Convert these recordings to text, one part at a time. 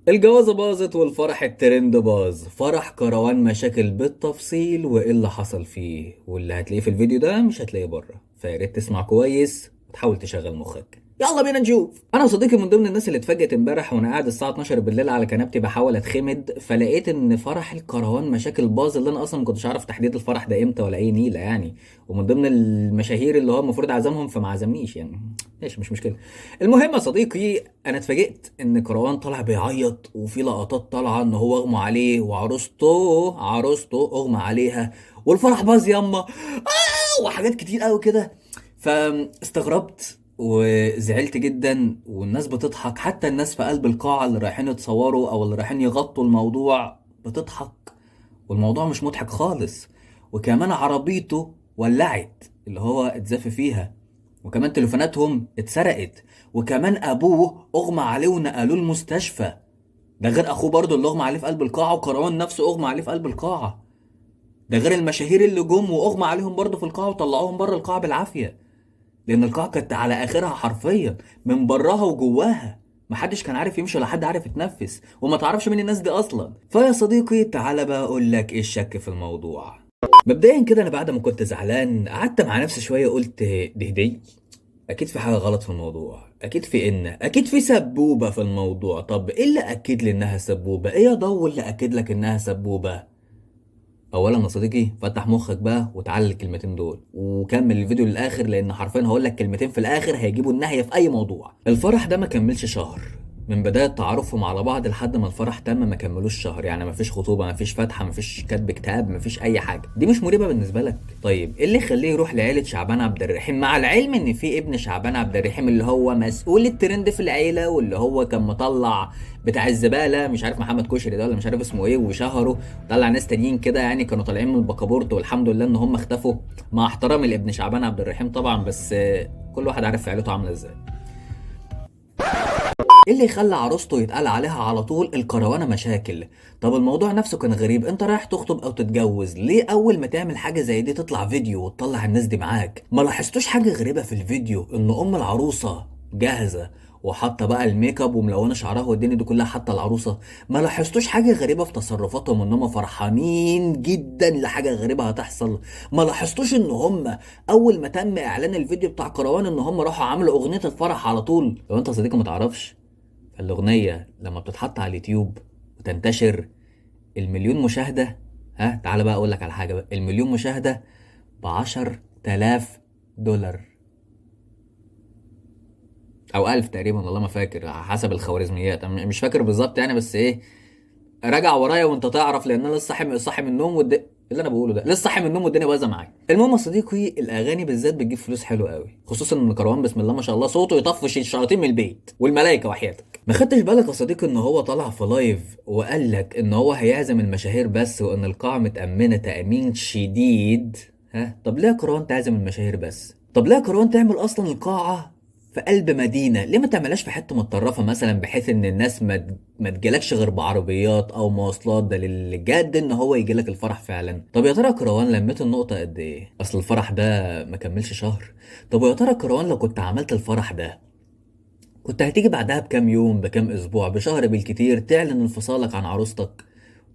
الجوازة باظت والفرح الترند باظ. فرح كروان مشاكل بالتفصيل وايه اللي حصل فيه، واللي هتلاقيه في الفيديو ده مش هتلاقيه بره، فياريت تسمع كويس وتحاول تشغل مخك. يلا بينا نشوف. انا وصديقي من ضمن الناس اللي اتفاجئت امبارح وانا قاعد الساعه 12 بالليل على كنبتي بحاول اتخمد، فلقيت ان فرح الكروان مشاكل باظ، اللي انا اصلا ما كنتش عارف تحديد الفرح ده امتى ولا اي نيله يعني. ومن ضمن المشاهير اللي هو المفروض عزمهم فما عزمنيش يعني. ماشي مش مشكله. المهم يا صديقي، انا اتفاجئت ان كروان طالع بيعيط، وفي لقطات طالعه ان هو اغمى عليه وعروسته اغمى عليها، والفرح باظ ياما وحاجات كتير قوي كده. فاستغربت وزعلت جدا، والناس بتضحك، حتى الناس في قلب القاعة اللي رايحين يتصوروا او اللي رايحين يغطوا الموضوع بتضحك، والموضوع مش مضحك خالص. وكمان عربيته ولعت اللي هو اتزف فيها، وكمان تليفوناتهم اتسرقت، وكمان ابوه اغمى عليه ونقلوه المستشفى. ده غير اخوه برضه اللي اغمى عليه في قلب القاعة، وكروان نفسه اغمى عليه في قلب القاعة. ده غير المشاهير اللي جم واغمى عليهم برضه في القاعة وطلعوهم بره القاعة بالعافية، لان القاعة كانت على اخرها حرفيا، من براها وجواها. محدش كان عارف يمشي ولا حد عارف يتنفس، وما تعرفش مين الناس دي اصلا. فيا صديقي تعالى بقى اقول لك ايه الشك في الموضوع. مبدئيا كده، انا بعد ما كنت زعلان قعدت مع نفسي شويه، قلت دي اكيد في حاجه غلط في الموضوع، اكيد في سبوبه في الموضوع. طب ايه اللي اكد لي انها سبوبه؟ ايه يا ضو اللي اكد لك انها سبوبه؟ اولا يا صديقي، فتح مخك بقى وتعلل الكلمتين دول وكمل الفيديو للاخر، لان حرفيا هقول لك كلمتين في الاخر هيجيبوا النهايه في اي موضوع. الفرح ده ما كملش شهر، من بداية تعارفهم على بعض لحد ما الفرح تم ما كملوش شهر، يعني مفيش خطوبة، مفيش فاتحة، مفيش كاتب كتاب، مفيش أي حاجة. دي مش مريبة بالنسبة لك؟ طيب إيه اللي يخليه يروح لعيلة شعبان عبد الرحيم، مع العلم إن في ابن شعبان عبد الرحيم اللي هو مسؤول الترند في العيلة، واللي هو كان مطلع بتاع الزبالة، مش عارف محمد كشري ده ولا مش عارف اسمه إيه، وشهره طلع ناس تانيين كده يعني كانوا طالعين من البكابورت، والحمد لله إن هم اختفوا، مع احترامي لابن شعبان عبد الرحيم طبعا، بس كل واحد عارف في عيلته عاملة إزاي. ايه اللي يخلي عروسته يتقال عليها على طول الكروانه مشاكل؟ طب الموضوع نفسه كان غريب، انت رايح تخطب او تتجوز، ليه اول ما تعمل حاجه زي دي تطلع فيديو وتطلع الناس دي معاك؟ ما لاحظتوش حاجه غريبه في الفيديو؟ ان ام العروسه جاهزه وحاطه بقى الميك اب وملونه شعرها والدنيا دي كلها حتى العروسه؟ ما لاحظتوش حاجه غريبه في تصرفاتهم ان هم فرحانين جدا لحاجه غريبه هتحصل؟ ما لاحظتوش ان هم اول ما تم اعلان الفيديو بتاع كروان ان هم راحوا عملوا اغنيه الفرح على طول؟ لو انت يا صديقي ما تعرفش، فالأغنية لما بتتحط على اليوتيوب وتنتشر المليون مشاهدة، ها تعالى بقى أقول لك على حاجة بقى، المليون مشاهدة ب10,000 دولار أو 1000 تقريبا، والله ما فاكر حسب الخوارزميات، أنا مش فاكر بالظبط يعني، بس إيه، راجع ورايا وانت تعرف، لان انا لسه صاحي من النوم اللي انا بقوله ده لسه صاحي من النوم والدنيا بايظه معايا. المهم يا صديقي، الاغاني بالذات بتجيب فلوس حلوه قوي، خصوصا ان كروان بسم الله ما شاء الله صوته يطفش الشياطين من البيت والملائكه وحياتك. ما خدتش بالك يا صديقي ان هو طلع في لايف وقال لك ان هو هيعزم المشاهير بس، وان القاعه متامنه تامين شديد؟ ها طب ليه يا كروان تعزم المشاهير بس؟ طب ليه يا كروان تعمل اصلا القاعه في قلب مدينة؟ ليه ما تعملهاش في حتة متطرفة مثلا، بحيث ان الناس ما تجيلكش غير بعربيات او مواصلات؟ ده اللي جاد ان هو يجيلك الفرح فعلا. طب يا ترى كروان لميت النقطة قد ايه؟ اصل الفرح ده ما كملش شهر. طب ويا ترى كروان لو كنت عملت الفرح ده كنت هتيجي بعدها بكام يوم، بكام اسبوع، بشهر بالكتير، تعلن انفصالك عن عروستك؟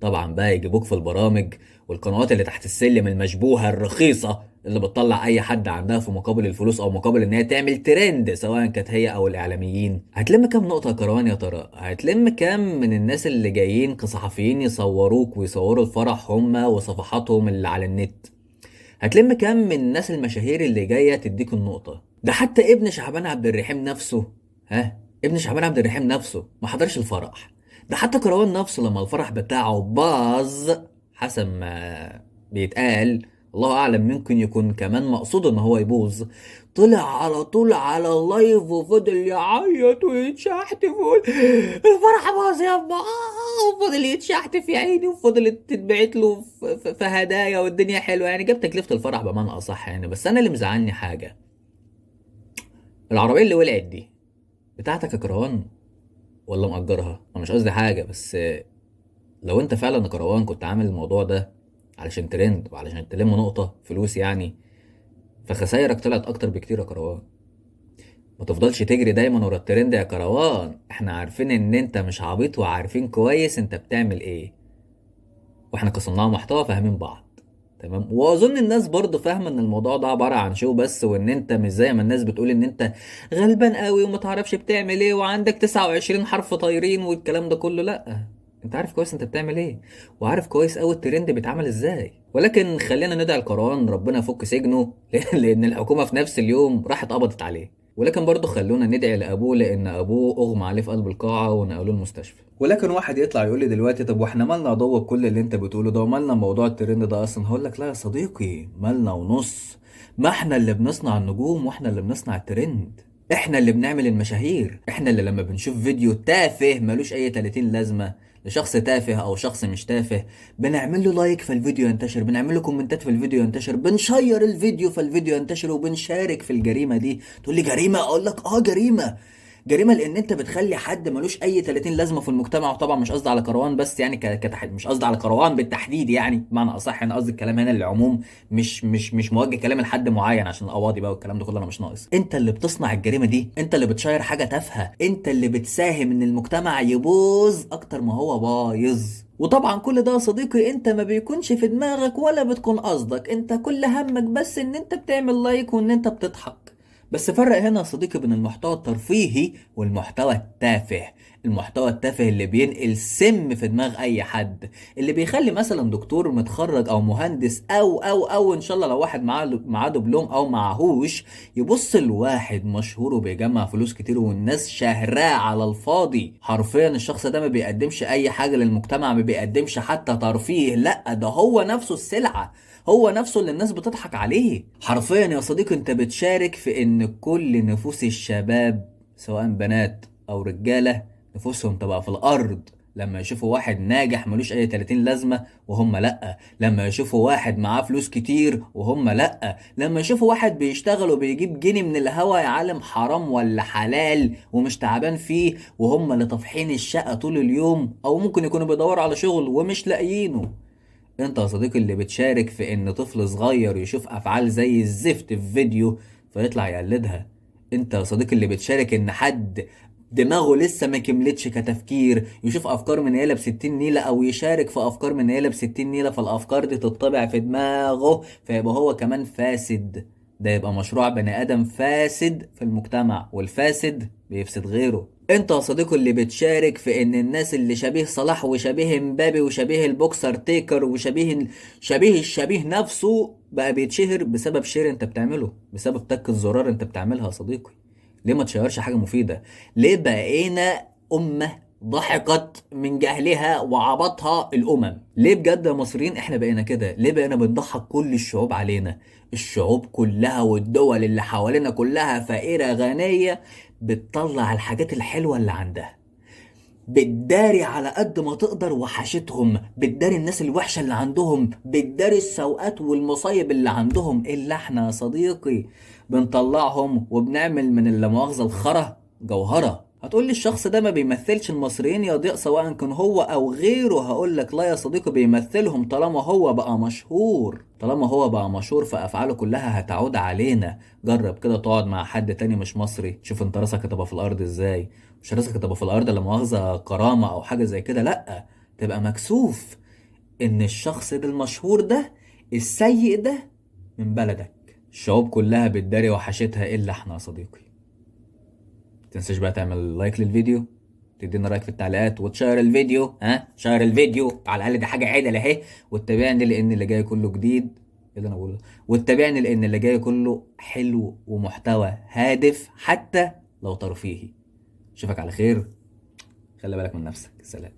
طبعا بقى يجيبوك في البرامج والقنوات اللي تحت السلم المشبوهة الرخيصة اللي بتطلع اي حد عندها في مقابل الفلوس او مقابل ان هي تعمل ترند، سواء كانت هي او الاعلاميين. هتلم كام نقطة يا كروان يا ترى؟ هتلم كام من الناس اللي جايين كصحفيين يصوروك ويصوروا الفرح هم وصفحاتهم اللي على النت؟ هتلم كام من الناس المشاهير اللي جايه تديك النقطه؟ ده حتى ابن شعبان عبد الرحيم نفسه، ابن شعبان عبد الرحيم نفسه ما حضرش الفرح. ده حتى كروان نفسه لما الفرح بتاعه باظ، حسب ما بيتقال، الله اعلم، ممكن يكون كمان مقصود ان هو يبوظ، طلع على طول على اللايف وفضل يعيط ويتشحت ويقول الفرح باظ يابا، وفضل يتشحت يا عيني، وفضلت تتبعت له في هدايا، والدنيا حلوه يعني، جاب تكلفه الفرح بمعنى اصح يعني. بس انا اللي مزعلني حاجه، العربيه اللي ولعت دي بتاعتك يا كروان ولا مأجرها؟ انا مش قصدي حاجه، بس لو انت فعلا يا كروان كنت عامل الموضوع ده علشان ترند وعلشان تلم نقطه فلوس يعني، فخسايرك طلعت اكتر بكتير يا كروان. ما تفضلش تجري دايما ورا الترند يا كروان، احنا عارفين ان انت مش عبيط وعارفين كويس انت بتعمل ايه، واحنا كصناع محتوى فاهمين بعض. تمام، واظن الناس برضه فاهمه ان الموضوع ده عباره عن شو بس، وان انت مش زي ما الناس بتقول ان انت غلبان قوي وما تعرفش بتعمل ايه وعندك 29 حرف طايرين والكلام ده كله. لا، انت عارف كويس انت بتعمل ايه، وعارف كويس قوي الترند بيتعمل ازاي. ولكن خلينا ندعي القرآن ربنا يفك سجنه لان الحكومه في نفس اليوم راحت قبضت عليه. ولكن برضه خلونا ندعي لابوه، لان ابوه اغمى عليه في قلب القاعه ونقلوه المستشفى. ولكن واحد يطلع يقول لي دلوقتي طب واحنا مالنا ضوء بكل اللي انت بتقوله ده، ومالنا موضوع الترند ده اصلا؟ هقول لك لا يا صديقي، مالنا ونص. ما احنا اللي بنصنع النجوم واحنا اللي بنصنع الترند، احنا اللي بنعمل المشاهير، احنا اللي لما بنشوف فيديو تافه ملوش اي 30 لازمه لشخص تافه او شخص مش تافه، بنعمل له لايك فالفيديو ينتشر، بنعمل له كومنتات فالفيديو ينتشر، بنشير الفيديو فالفيديو ينتشر، وبنشارك في الجريمه دي. تقول لي جريمه؟ اقول لك اه جريمه. جريمه لان انت بتخلي حد ملوش اي 30 لازمه في المجتمع. وطبعا مش قصدي على كروان بس، يعني مش قصدي على كروان بالتحديد، يعني بمعنى اصح انا قصدي الكلام هنا للعموم، مش موجه كلام لحد معين عشان القواضي بقى والكلام ده كله، انا مش ناقص. انت اللي بتصنع الجريمه دي، انت اللي بتشير حاجه تافهه، انت اللي بتساهم ان المجتمع يبوظ اكتر ما هو بايظ. وطبعا كل ده يا صديقي انت ما بيكونش في دماغك ولا بتكون قصدك، انت كل همك بس ان انت بتعمل لايك وان انت بتضحك. بس فرق هنا يا صديقي بين المحتوى الترفيهي والمحتوى التافه. المحتوى التافه اللي بينقل سم في دماغ اي حد، اللي بيخلي مثلا دكتور متخرج او مهندس او ان شاء الله لو واحد معاه دبلوم او معهوش، يبص لواحد مشهور وبيجمع فلوس كتير والناس شهراه على الفاضي. حرفيا الشخص ده ما بيقدمش اي حاجة للمجتمع، ما بيقدمش حتى ترفيه، لا ده هو نفسه السلعة، هو نفسه اللي الناس بتضحك عليه. حرفيا يا صديقي انت بتشارك في ان كل نفوس الشباب سواء بنات او رجالة نفوسهم تبقى في الارض لما يشوفوا واحد ناجح ملوش اي 30 لازمة وهم لا، لما يشوفوا واحد معاه فلوس كتير وهم لا، لما يشوفوا واحد بيشتغل وبيجيب جنيه من الهوا يا عالم حرام ولا حلال ومش تعبان فيه، وهم اللي طافحين الشقة طول اليوم او ممكن يكونوا بيدوروا على شغل ومش لاقيينه. انت يا صديقي اللي بتشارك في ان طفل صغير يشوف افعال زي الزفت في فيديو فيطلع يقلدها. انت يا صديقي اللي بتشارك ان حد دماغه لسه ما كملتش كتفكير يشوف افكار منيله بستين نيله، او يشارك في افكار منيله بستين نيله فالافكار دي تطبع في دماغه فيبقى هو كمان فاسد. ده يبقى مشروع بني ادم فاسد في المجتمع، والفاسد بيفسد غيره. انت يا صديقي اللي بتشارك في ان الناس اللي شبيه صلاح وشبيه مبابي وشبيه البوكسر تيكر وشبيه الشبيه نفسه بقى بيتشهر بسبب شير انت بتعمله، بسبب تك الزرار انت بتعملها يا صديقي. ليه ما تشيرش حاجة مفيدة؟ ليه بقينا أمة ضحكت من جهلها وعبطها الأمم؟ ليه بجد يا مصريين احنا بقينا كده؟ ليه بقينا بنضحك كل الشعوب علينا؟ الشعوب كلها والدول اللي حوالينا كلها فقيرة غنية بتطلع الحاجات الحلوة اللي عندها، بتداري على قد ما تقدر وحشتهم، بتداري الناس الوحشة اللي عندهم، بتداري السوءات والمصايب اللي عندهم. إلا احنا يا صديقي بنطلعهم وبنعمل من اللامؤاخذة الخرا جوهرة. هتقول لي الشخص ده ما بيمثلش المصريين يا ضياء سواء كان هو او غيره، هقول لك لا يا صديقي بيمثلهم طالما هو بقى مشهور. طالما هو بقى مشهور فافعاله كلها هتعود علينا. جرب كده تقعد مع حد تاني مش مصري، شوف انت راسك هتبقى في الارض ازاي. مش راسك هتبقى في الارض لا مؤاخذة كرامة او حاجة زي كده، لا، تبقى مكسوف ان الشخص ده المشهور ده السيء ده من بلدك. الشعوب كلها بتداري وحشتها الا احنا يا صديقي. تنساش بقى تعمل لايك للفيديو، تدينا رايك في التعليقات وتشير الفيديو، ها شير الفيديو على الاقل، دي حاجه عادل اهي. وتتابعني لان اللي جاي كله جديد. ايه اللي انا بقوله ده؟ وتتابعني لان اللي جاي كله حلو ومحتوى هادف حتى لو ترفيهي. اشوفك على خير، خلي بالك من نفسك، سلام.